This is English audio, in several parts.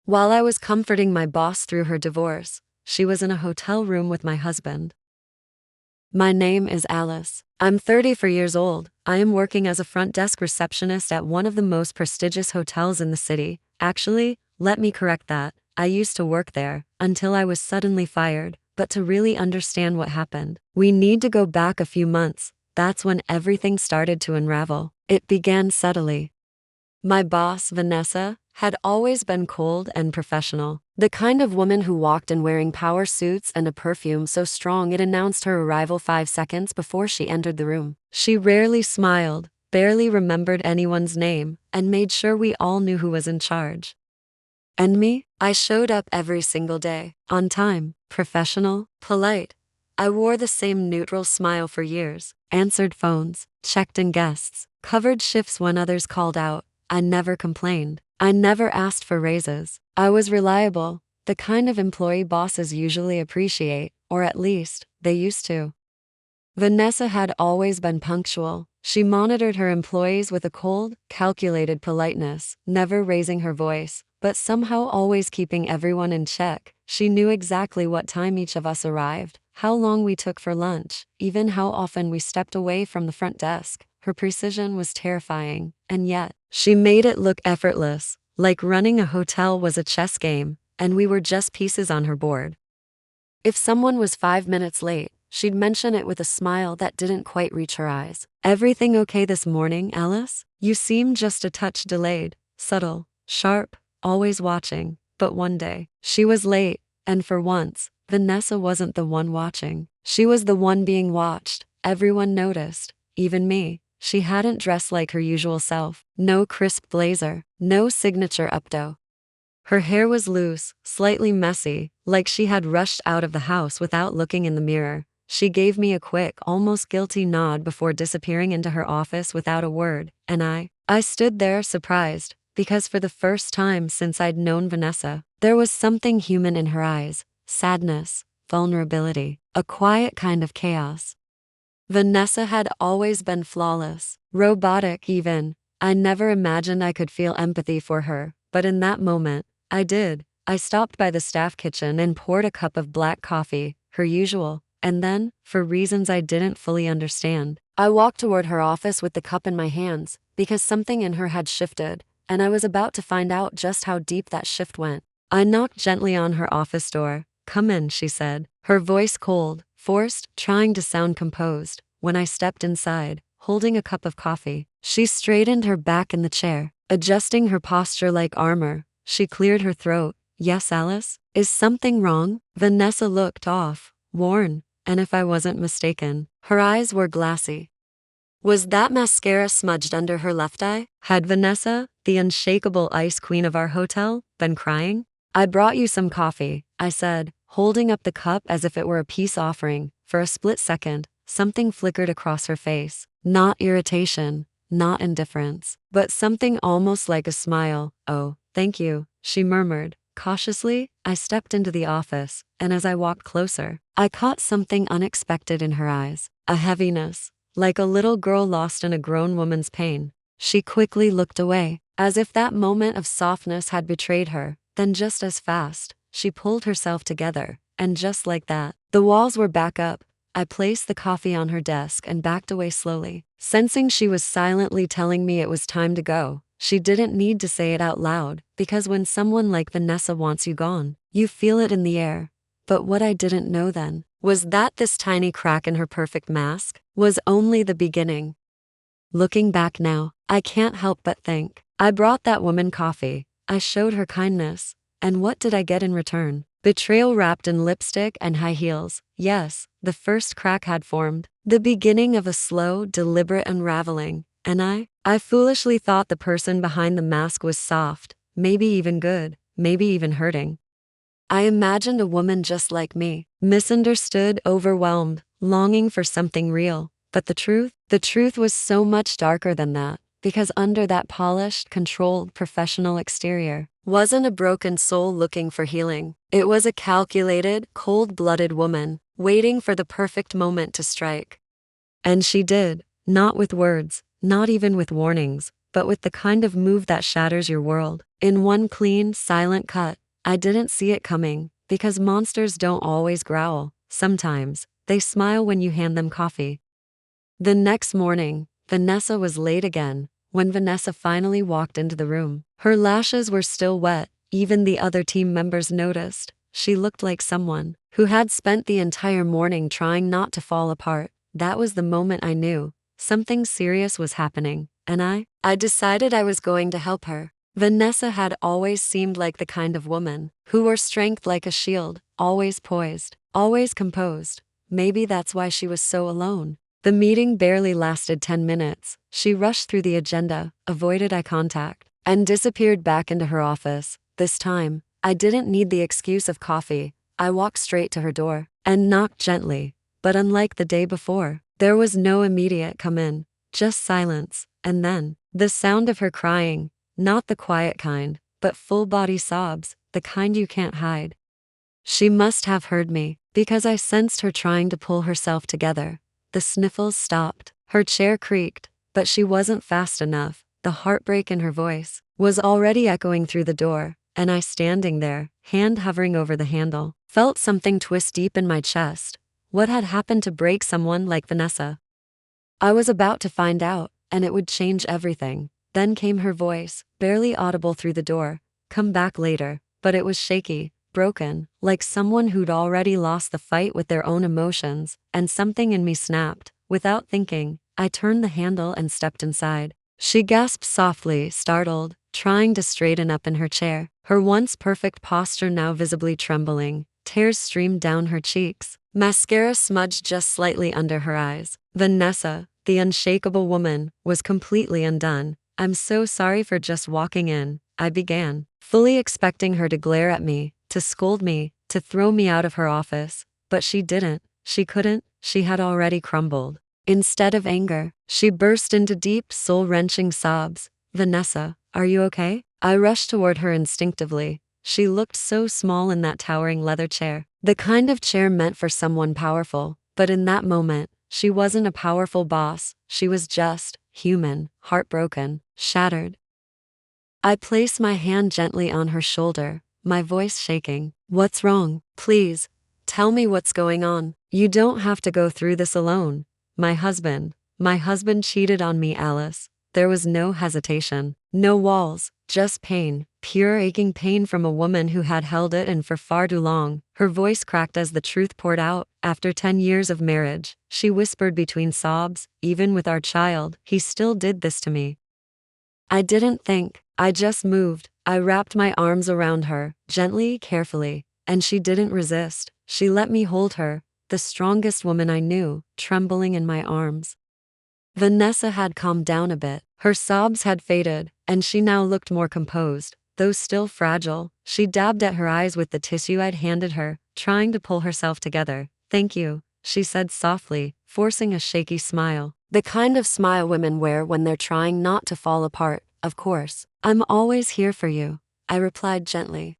While I was comforting my boss through her divorce, she was in a hotel room with my husband. My name is Alice. I'm 34 years old. I am working as a front desk receptionist at one of the most prestigious hotels in the city. Actually, let me correct that. I used to work there until I was suddenly fired. But to really understand what happened, we need to go back a few months. That's when everything started to unravel. It began subtly. My boss, Vanessa, had always been cold and professional. The kind of woman who walked in wearing power suits and a perfume so strong it announced her arrival 5 seconds before she entered the room. She rarely smiled, barely remembered anyone's name, and made sure we all knew who was in charge. And me? I showed up every single day, on time, professional, polite. I wore the same neutral smile for years, answered phones, checked in guests, covered shifts when others called out. I never complained. I never asked for raises. I was reliable, the kind of employee bosses usually appreciate, or at least, they used to. Vanessa had always been punctual. She monitored her employees with a cold, calculated politeness, never raising her voice, but somehow always keeping everyone in check. She knew exactly what time each of us arrived, how long we took for lunch, even how often we stepped away from the front desk. Her precision was terrifying, and yet, she made it look effortless, like running a hotel was a chess game, and we were just pieces on her board. If someone was 5 minutes late, she'd mention it with a smile that didn't quite reach her eyes. Everything okay this morning, Alice? You seem just a touch delayed, subtle, sharp, always watching. But one day, she was late, and for once, Vanessa wasn't the one watching. She was the one being watched. Everyone noticed, even me. She hadn't dressed like her usual self. No crisp blazer, no signature updo. Her hair was loose, slightly messy, like she had rushed out of the house without looking in the mirror. She gave me a quick, almost guilty nod before disappearing into her office without a word, and I stood there surprised, because for the first time since I'd known Vanessa, there was something human in her eyes, sadness, vulnerability, a quiet kind of chaos. Vanessa had always been flawless, robotic even. I never imagined I could feel empathy for her, but in that moment, I did. I stopped by the staff kitchen and poured a cup of black coffee, her usual, and then, for reasons I didn't fully understand, I walked toward her office with the cup in my hands, because something in her had shifted, and I was about to find out just how deep that shift went. I knocked gently on her office door. "Come in," she said, her voice cold, forced, trying to sound composed. When I stepped inside, holding a cup of coffee, she straightened her back in the chair, adjusting her posture like armor. She cleared her throat. "Yes, Alice? Is something wrong?" Vanessa looked off, worn, and if I wasn't mistaken, her eyes were glassy. Was that mascara smudged under her left eye? Had Vanessa, the unshakable ice queen of our hotel, been crying? "I brought you some coffee," I said, holding up the cup as if it were a peace offering. For a split second, something flickered across her face. Not irritation, not indifference, but something almost like a smile. "Oh, thank you," she murmured. Cautiously, I stepped into the office, and as I walked closer, I caught something unexpected in her eyes. A heaviness, like a little girl lost in a grown woman's pain. She quickly looked away, as if that moment of softness had betrayed her. Then just as fast, she pulled herself together, and just like that, the walls were back up. I placed the coffee on her desk and backed away slowly, sensing she was silently telling me it was time to go. She didn't need to say it out loud, because when someone like Vanessa wants you gone, you feel it in the air. But what I didn't know then was that this tiny crack in her perfect mask was only the beginning. Looking back now, I can't help but think, I brought that woman coffee, I showed her kindness, and what did I get in return? Betrayal wrapped in lipstick and high heels. Yes, the first crack had formed, the beginning of a slow, deliberate unraveling, and I foolishly thought the person behind the mask was soft, maybe even good, maybe even hurting. I imagined a woman just like me, misunderstood, overwhelmed, longing for something real. But the truth was so much darker than that, because under that polished, controlled, professional exterior wasn't a broken soul looking for healing. It was a calculated, cold-blooded woman, waiting for the perfect moment to strike. And she did, not with words, not even with warnings, but with the kind of move that shatters your world. In one clean, silent cut, I didn't see it coming, because monsters don't always growl. Sometimes, they smile when you hand them coffee. The next morning, Vanessa was late again. When Vanessa finally walked into the room, her lashes were still wet. Even the other team members noticed. She looked like someone who had spent the entire morning trying not to fall apart. That was the moment I knew something serious was happening, and I decided I was going to help her. Vanessa had always seemed like the kind of woman who wore strength like a shield, always poised, always composed. Maybe that's why she was so alone. The meeting barely lasted 10 minutes. She rushed through the agenda, avoided eye contact, and disappeared back into her office. This time, I didn't need the excuse of coffee. I walked straight to her door and knocked gently. But unlike the day before, there was no immediate come in, just silence, and then the sound of her crying, not the quiet kind, but full-body sobs, the kind you can't hide. She must have heard me, because I sensed her trying to pull herself together. The sniffles stopped, her chair creaked, but she wasn't fast enough. The heartbreak in her voice was already echoing through the door, and I, standing there, hand hovering over the handle, felt something twist deep in my chest. What had happened to break someone like Vanessa? I was about to find out, and it would change everything. Then came her voice, barely audible through the door. Come back later. But it was shaky, broken, like someone who'd already lost the fight with their own emotions, and something in me snapped. Without thinking, I turned the handle and stepped inside. She gasped softly, startled, trying to straighten up in her chair, her once perfect posture now visibly trembling. Tears streamed down her cheeks. Mascara smudged just slightly under her eyes. Vanessa, the unshakable woman, was completely undone. I'm so sorry for just walking in, I began, fully expecting her to glare at me, to scold me, to throw me out of her office. But she didn't. She couldn't. She had already crumbled. Instead of anger, she burst into deep, soul-wrenching sobs. Vanessa, are you okay? I rushed toward her instinctively. She looked so small in that towering leather chair, the kind of chair meant for someone powerful. But in that moment, she wasn't a powerful boss. She was just human, heartbroken, shattered. I placed my hand gently on her shoulder, my voice shaking. What's wrong? Please, tell me what's going on. You don't have to go through this alone. My husband cheated on me, Alice. There was no hesitation, no walls, just pain, pure aching pain from a woman who had held it in for far too long. Her voice cracked as the truth poured out. After 10 years of marriage, she whispered between sobs, even with our child, he still did this to me. I didn't think, I just moved. I wrapped my arms around her, gently, carefully, and she didn't resist. She let me hold her, the strongest woman I knew, trembling in my arms. Vanessa had calmed down a bit. Her sobs had faded, and she now looked more composed. Though still fragile, she dabbed at her eyes with the tissue I'd handed her, trying to pull herself together. Thank you, she said softly, forcing a shaky smile. The kind of smile women wear when they're trying not to fall apart. Of course, I'm always here for you, I replied gently.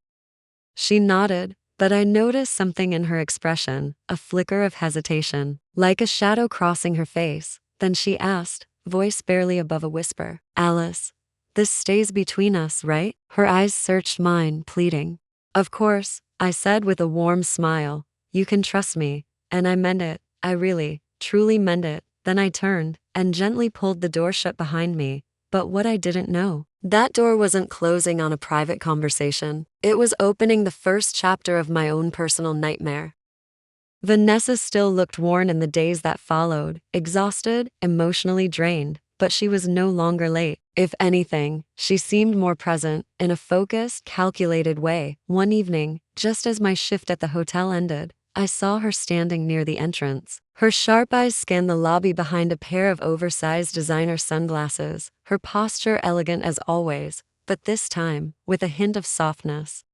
She nodded, but I noticed something in her expression, a flicker of hesitation, like a shadow crossing her face. Then she asked, voice barely above a whisper, Alice, this stays between us, right? Her eyes searched mine, pleading. Of course, I said with a warm smile. You can trust me. And I meant it. I really, truly meant it. Then I turned and gently pulled the door shut behind me. But what I didn't know, that door wasn't closing on a private conversation. It was opening the first chapter of my own personal nightmare. Vanessa still looked worn in the days that followed, exhausted, emotionally drained, but she was no longer late. If anything, she seemed more present, in a focused, calculated way. One evening, just as my shift at the hotel ended, I saw her standing near the entrance. Her sharp eyes scanned the lobby behind a pair of oversized designer sunglasses, her posture elegant as always, but this time, with a hint of softness.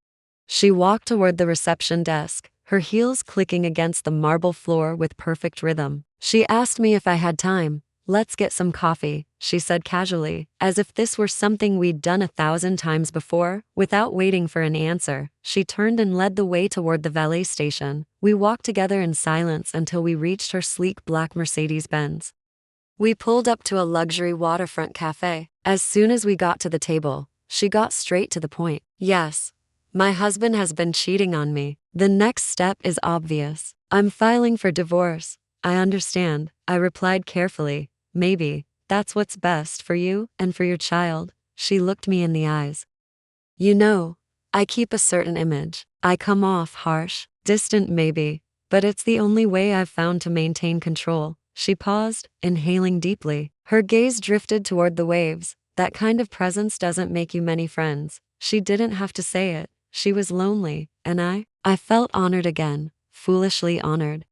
She walked toward the reception desk, her heels clicking against the marble floor with perfect rhythm. She asked me if I had time. Let's get some coffee, she said casually, as if this were something we'd done 1,000 times before. Without waiting for an answer, she turned and led the way toward the valet station. We walked together in silence until we reached her sleek black Mercedes-Benz. We pulled up to a luxury waterfront cafe. As soon as we got to the table, she got straight to the point. Yes, my husband has been cheating on me. The next step is obvious. I'm filing for divorce. I understand, I replied carefully. Maybe that's what's best for you and for your child. She looked me in the eyes. You know, I keep a certain image. I come off harsh, distant maybe, but it's the only way I've found to maintain control. She paused, inhaling deeply. Her gaze drifted toward the waves. That kind of presence doesn't make you many friends. She didn't have to say it. She was lonely, and I felt honored again, foolishly honored.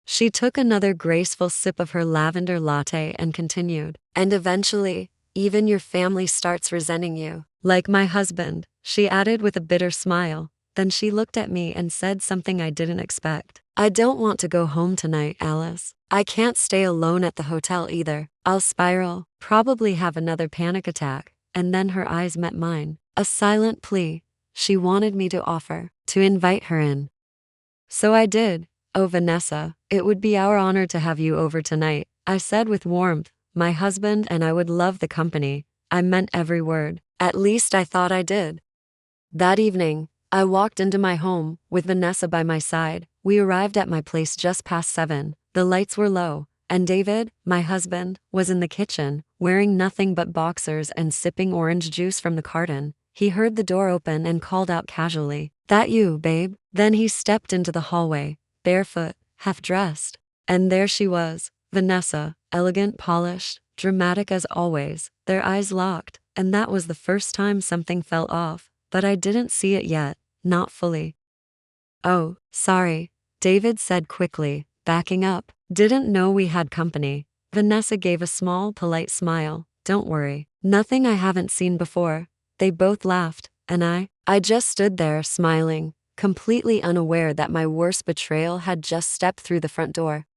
She took another graceful sip of her lavender latte and continued. And eventually, even your family starts resenting you. Like my husband, she added with a bitter smile. Then she looked at me and said something I didn't expect. I don't want to go home tonight, Alice. I can't stay alone at the hotel either. I'll spiral, probably have another panic attack. And then her eyes met mine. A silent plea. She wanted me to offer, to invite her in. So I did. Oh, Vanessa, it would be our honor to have you over tonight, I said with warmth. My husband and I would love the company. I meant every word. At least I thought I did. That evening, I walked into my home, with Vanessa by my side. We arrived at my place just past 7. The lights were low, and David, my husband, was in the kitchen, wearing nothing but boxers and sipping orange juice from the carton. He heard the door open and called out casually, "That you, babe?" Then he stepped into the hallway, barefoot, half-dressed. And there she was, Vanessa, elegant, polished, dramatic as always. Their eyes locked, and that was the first time something felt off, but I didn't see it yet, not fully. Oh, sorry, David said quickly, backing up. Didn't know we had company. Vanessa gave a small, polite smile. Don't worry, nothing I haven't seen before. They both laughed, and I just stood there smiling, completely unaware that my worst betrayal had just stepped through the front door.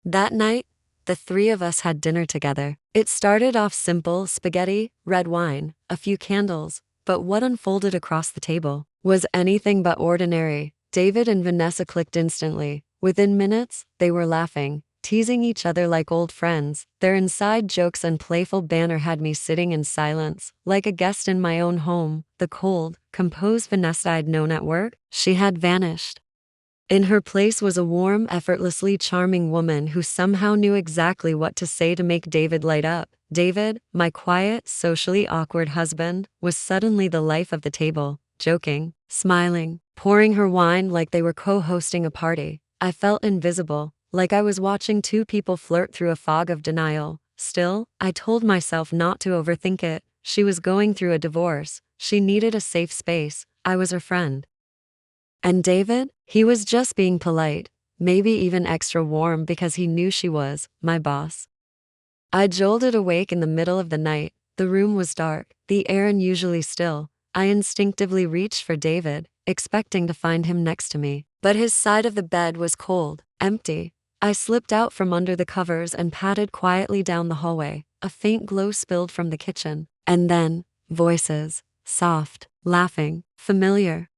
That night, the three of us had dinner together. It started off simple: spaghetti, red wine, a few candles, but what unfolded across the table was anything but ordinary. David and Vanessa clicked instantly. Within minutes, they were laughing, teasing each other like old friends. Their inside jokes and playful banter had me sitting in silence, like a guest in my own home. The cold, composed Vanessa I'd known at work, she had vanished. In her place was a warm, effortlessly charming woman who somehow knew exactly what to say to make David light up. David, my quiet, socially awkward husband, was suddenly the life of the table, joking, smiling, pouring her wine like they were co-hosting a party. I felt invisible, like I was watching two people flirt through a fog of denial. Still, I told myself not to overthink it. She was going through a divorce. She needed a safe space. I was her friend. And David? He was just being polite, maybe even extra warm because he knew she was my boss. I jolted awake in the middle of the night. The room was dark, the air unusually still. I instinctively reached for David, expecting to find him next to me. But his side of the bed was cold, empty. I slipped out from under the covers and padded quietly down the hallway. A faint glow spilled from the kitchen. And then, voices. Soft, laughing, familiar.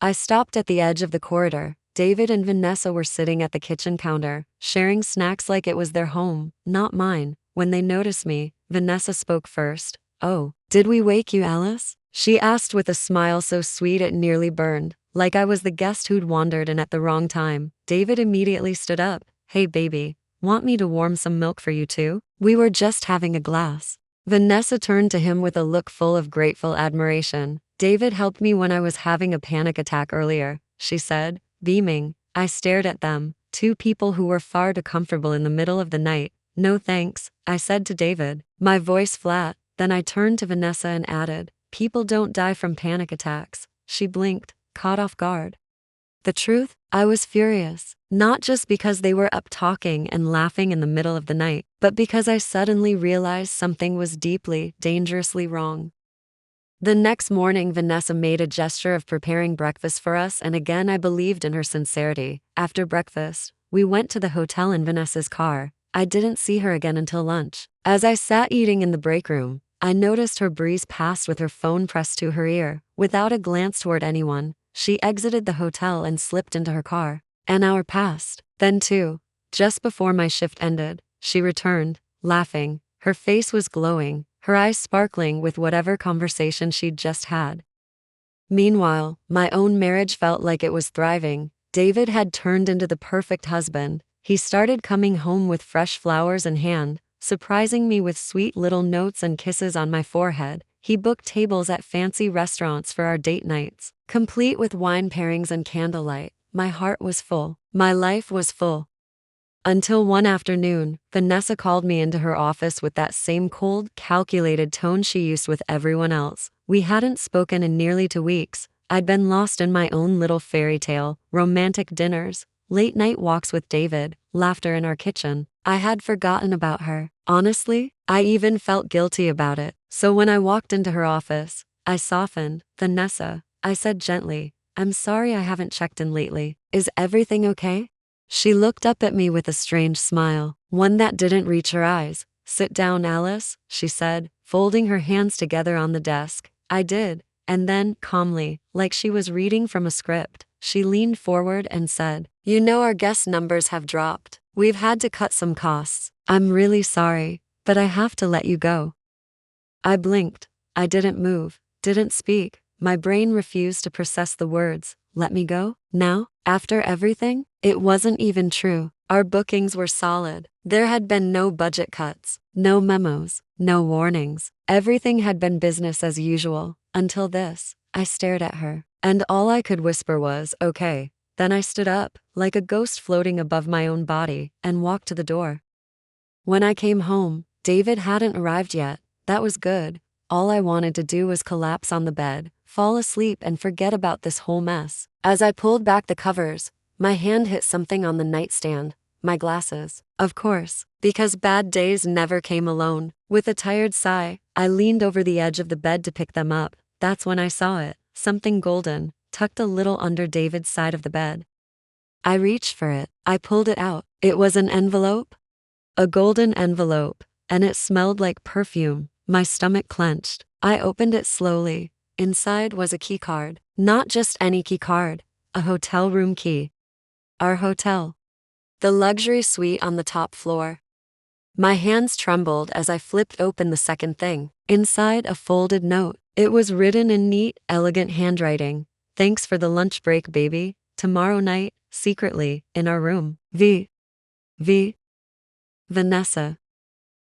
I stopped at the edge of the corridor. David and Vanessa were sitting at the kitchen counter, sharing snacks like it was their home, not mine. When they noticed me, Vanessa spoke first. "Oh, did we wake you, Alice?" She asked with a smile so sweet it nearly burned, like I was the guest who'd wandered in at the wrong time. David immediately stood up. "Hey baby, want me to warm some milk for you too? We were just having a glass." Vanessa turned to him with a look full of grateful admiration. "David helped me when I was having a panic attack earlier," she said, beaming. I stared at them, two people who were far too comfortable in the middle of the night. "No thanks," I said to David, my voice flat. Then I turned to Vanessa and added, "People don't die from panic attacks." She blinked, caught off guard. The truth? I was furious, not just because they were up talking and laughing in the middle of the night, but because I suddenly realized something was deeply, dangerously wrong. The next morning, Vanessa made a gesture of preparing breakfast for us, and again I believed in her sincerity. After breakfast, we went to the hotel in Vanessa's car. I didn't see her again until lunch. As I sat eating in the break room, I noticed her breeze past with her phone pressed to her ear. Without a glance toward anyone, she exited the hotel and slipped into her car. An hour passed. Then two. Just before my shift ended, she returned, laughing. Her face was glowing, her eyes sparkling with whatever conversation she'd just had. Meanwhile, my own marriage felt like it was thriving. David had turned into the perfect husband. He started coming home with fresh flowers in hand, surprising me with sweet little notes and kisses on my forehead. He booked tables at fancy restaurants for our date nights, complete with wine pairings and candlelight. My heart was full. My life was full. Until one afternoon, Vanessa called me into her office with that same cold, calculated tone she used with everyone else. We hadn't spoken in nearly 2 weeks. I'd been lost in my own little fairy tale, romantic dinners, late night walks with David, laughter in our kitchen. I had forgotten about her. Honestly, I even felt guilty about it. So when I walked into her office, I softened. "Vanessa," I said gently, "I'm sorry I haven't checked in lately. Is everything okay?" She looked up at me with a strange smile, one that didn't reach her eyes. "Sit down, Alice," she said, folding her hands together on the desk. I did, and then, calmly, like she was reading from a script, she leaned forward and said, "You know our guest numbers have dropped. We've had to cut some costs. I'm really sorry, but I have to let you go." I blinked. I didn't move, didn't speak. My brain refused to process the words. Let me go? Now? After everything? It wasn't even true. Our bookings were solid. There had been no budget cuts, no memos, no warnings. Everything had been business as usual. Until this. I stared at her, and all I could whisper was, "Okay." Then I stood up, like a ghost floating above my own body, and walked to the door. When I came home, David hadn't arrived yet. That was good. All I wanted to do was collapse on the bed, fall asleep and forget about this whole mess. As I pulled back the covers, my hand hit something on the nightstand. My glasses. Of course, because bad days never came alone. With a tired sigh, I leaned over the edge of the bed to pick them up. That's when I saw it. Something golden, tucked a little under David's side of the bed. I reached for it. I pulled it out. It was an envelope. A golden envelope, and it smelled like perfume. My stomach clenched. I opened it slowly. Inside was a key card. Not just any key card. A hotel room key. Our hotel. The luxury suite on the top floor. My hands trembled as I flipped open the second thing. Inside, a folded note. It was written in neat, elegant handwriting. "Thanks for the lunch break, baby. Tomorrow night, secretly, in our room. V. Vanessa."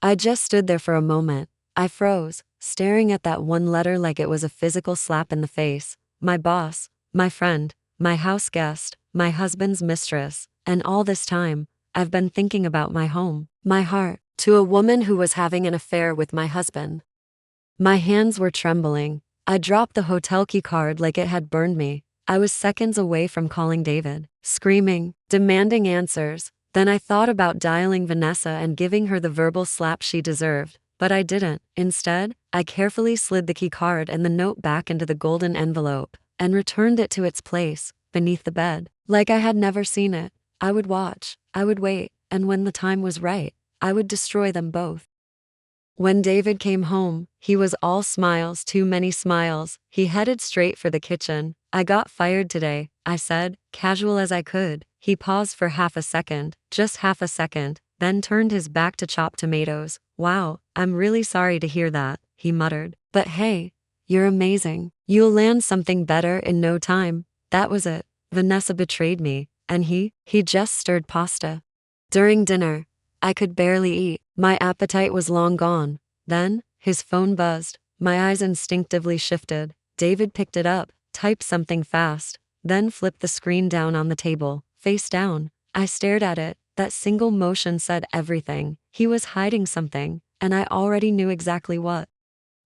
I just stood there for a moment. I froze, staring at that one letter like it was a physical slap in the face. My boss, my friend, my house guest, my husband's mistress, and all this time, I've been thinking about my home, my heart, to a woman who was having an affair with my husband. My hands were trembling. I dropped the hotel key card like it had burned me. I was seconds away from calling David, screaming, demanding answers. Then I thought about dialing Vanessa and giving her the verbal slap she deserved, but I didn't. Instead, I carefully slid the key card and the note back into the golden envelope, and returned it to its place, beneath the bed. Like I had never seen it. I would watch, I would wait, and when the time was right, I would destroy them both. When David came home, he was all smiles, too many smiles. He headed straight for the kitchen. "I got fired today," I said, casual as I could. He paused for half a second, just half a second, then turned his back to chop tomatoes. "Wow, I'm really sorry to hear that," he muttered. "But hey, you're amazing. You'll land something better in no time." That was it. Vanessa betrayed me, and he just stirred pasta. During dinner, I could barely eat. My appetite was long gone. Then, his phone buzzed. My eyes instinctively shifted. David picked it up, typed something fast, then flipped the screen down on the table, face down. I stared at it. That single motion said everything. He was hiding something, and I already knew exactly what.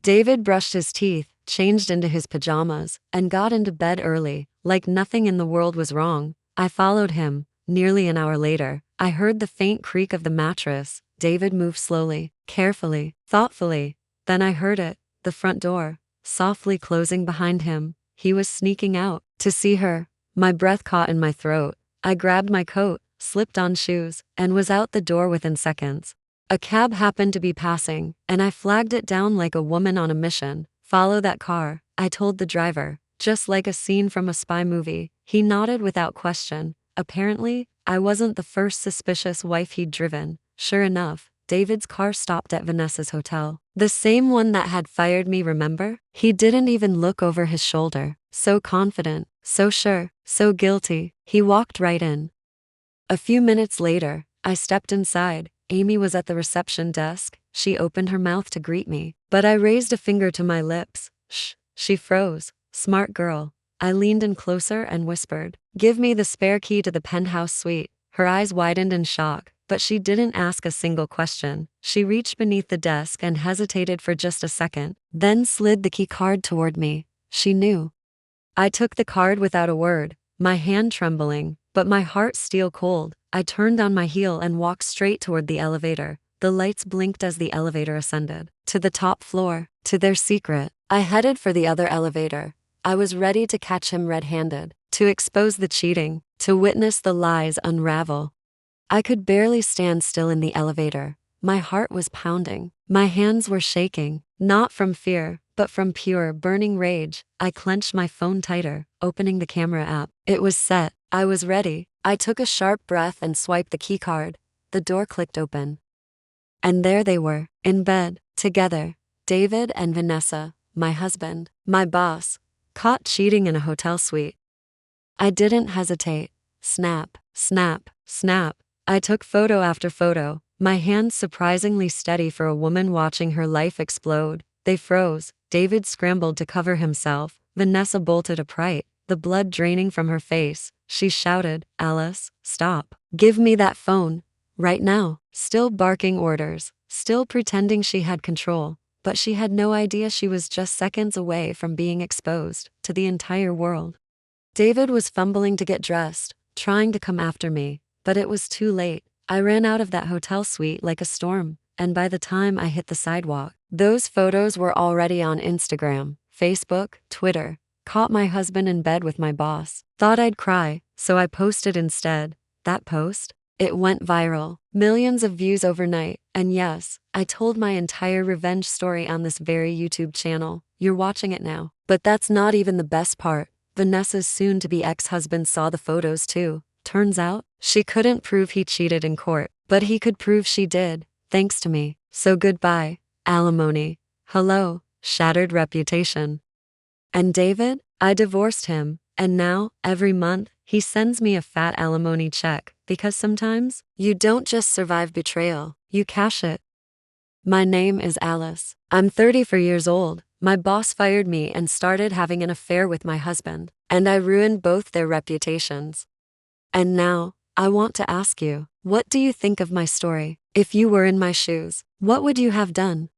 David brushed his teeth, changed into his pajamas, and got into bed early, like nothing in the world was wrong. I followed him. Nearly an hour later, I heard the faint creak of the mattress. David moved slowly, carefully, thoughtfully. Then I heard it, the front door, softly closing behind him. He was sneaking out. To see her. My breath caught in my throat. I grabbed my coat, slipped on shoes, and was out the door within seconds. A cab happened to be passing, and I flagged it down like a woman on a mission. "Follow that car," I told the driver, just like a scene from a spy movie. He nodded without question. Apparently, I wasn't the first suspicious wife he'd driven. Sure enough, David's car stopped at Vanessa's hotel. The same one that had fired me, remember? He didn't even look over his shoulder. So confident, so sure, so guilty. He walked right in. A few minutes later, I stepped inside. Amy was at the reception desk. She opened her mouth to greet me, but I raised a finger to my lips. Shh. She froze. Smart girl. I leaned in closer and whispered, "Give me the spare key to the penthouse suite." Her eyes widened in shock, but she didn't ask a single question. She reached beneath the desk and hesitated for just a second, then slid the key card toward me. She knew. I took the card without a word, my hand trembling, but my heart steel cold. I turned on my heel and walked straight toward the elevator. The lights blinked as the elevator ascended. To the top floor, to their secret. I headed for the other elevator. I was ready to catch him red-handed, to expose the cheating, to witness the lies unravel. I could barely stand still in the elevator. My heart was pounding. My hands were shaking, not from fear, but from pure, burning rage. I clenched my phone tighter, opening the camera app. It was set. I was ready. I took a sharp breath and swiped the keycard. The door clicked open. And there they were, in bed, together. David and Vanessa, my husband, my boss, caught cheating in a hotel suite. I didn't hesitate. Snap, snap, snap. I took photo after photo, my hands surprisingly steady for a woman watching her life explode. They froze. David scrambled to cover himself. Vanessa bolted upright, the blood draining from her face. She shouted, "Alice, stop. Give me that phone. Right now." Still barking orders, still pretending she had control, but she had no idea she was just seconds away from being exposed to the entire world. David was fumbling to get dressed, trying to come after me, but it was too late. I ran out of that hotel suite like a storm, and by the time I hit the sidewalk, those photos were already on Instagram, Facebook, Twitter. Caught my husband in bed with my boss. Thought I'd cry, so I posted instead. That post? It went viral. Millions of views overnight. And yes, I told my entire revenge story on this very YouTube channel. You're watching it now. But that's not even the best part. Vanessa's soon-to-be ex-husband saw the photos too. Turns out, she couldn't prove he cheated in court, but he could prove she did, thanks to me. So goodbye, alimony. Hello, shattered reputation. And David? I divorced him, and now, every month, he sends me a fat alimony check, because sometimes, you don't just survive betrayal, you cash it. My name is Alice. I'm 34 years old. My boss fired me and started having an affair with my husband, and I ruined both their reputations. And now, I want to ask you, what do you think of my story? If you were in my shoes, what would you have done?